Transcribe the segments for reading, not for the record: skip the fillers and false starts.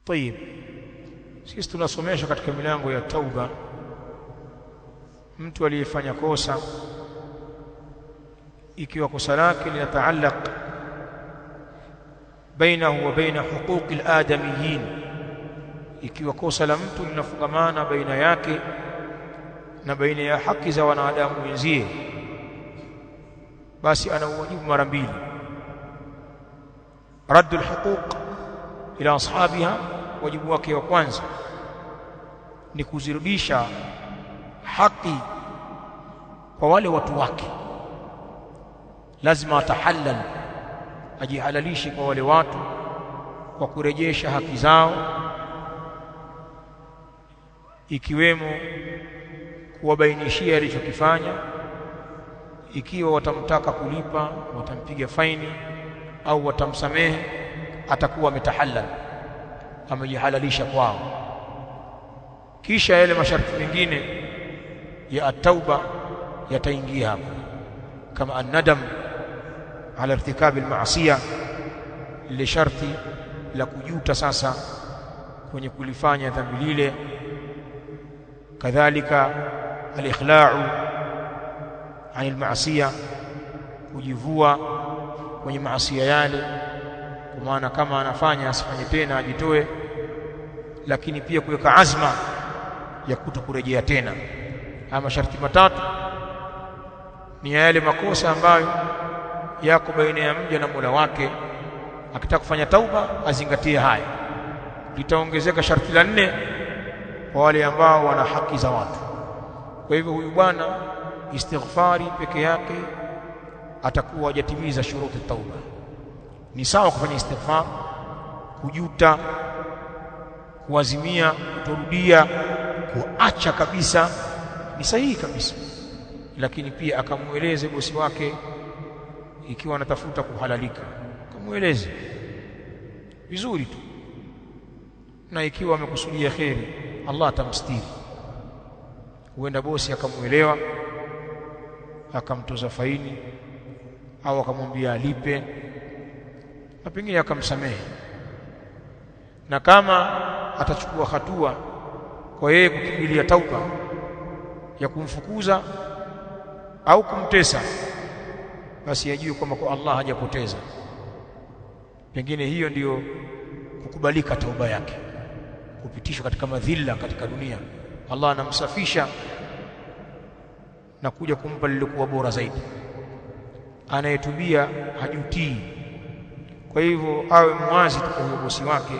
طيب, sisi tunasomesha katika milango ya tauba mtu aliyefanya kosa, ikiwa kosa lake linataallaq bainahu wa baina huquqi al-adamiyyin, ikiwa kosa la mtu linafungamana baina yake na baina ya haki za wanadamu wenzie, basi ana wajibu mara mbili: raddu al-huquq ila ashabiha, wajibu wake wa kwanza ni kuzirudisha haki kwa wale watu wake. Lazima atahallal, ajihalalishe kwa wale watu kwa kurejesha haki zao, ikiwemo kuwabainishia alichokifanya. Ikiwa watamtaka kulipa, watampiga faini au watamsamehe, atakuwa ametahallal, amejihalalisha kwao. Kisha yale masharti mengine ya at-tauba yataingia hapo, kama an-nadam ala irtikabi al-ma'siyah, ile sharti la kujuta sasa kwenye kulifanya dhambi lile. Kadhalika al-ikhla'u an al-ma'siyah, kujivua kwenye maasiya yale, kwa maana kama anafanya asifanye tena, ajitoe. Lakini pia kuweka azma ya kutokurejea tena. Haya masharti matatu ni yale makosa ambayo yako baina ya mja na Mola wake. Akitaka kufanya tauba azingatie haya. Litaongezeka sharti la 4 kwa wale ambao wana haki za watu. Kwa hivyo huyu bwana istighfari peke yake atakuwa hajatimiza shuruti tauba. Ni sawa kufanya istighfar, kujuta, kuazimia kutorudia, kuacha kabisa, ni sahihi kabisa. Lakini pia akamueleze bosi wake, ikiwa anatafuta kuhalalika, akamueleze vizuri tu, na ikiwa amekusudia kheri, Allah atamstiri. Huenda bosi akamuelewa, akamtoza faini au akamwambia alipe, na pengine akamsamehe. Na kama atachukua hatua kwa yeye kukimbilia tauba ya kumfukuza au kumtesa, basi ajue kwamba kwa Allah hajapoteza. Pengine hiyo ndiyo kukubalika tauba yake, kupitishwa katika madhila katika dunia. Allah anamsafisha na kuja kumpa lilikuwa bora zaidi. Anayetubia hajutii. Kwa hivyo awe muwazi tu kwa bosi wake,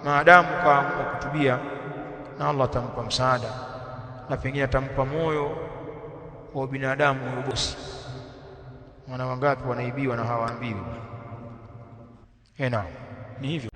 maadamu kaamua kutubia, na Allah atampa msaada, na pengine atampa moyo wa binadamu huyo bosi. Wana wangapi wanaibiwa na hawaambiwi? Naam, ni hivyo.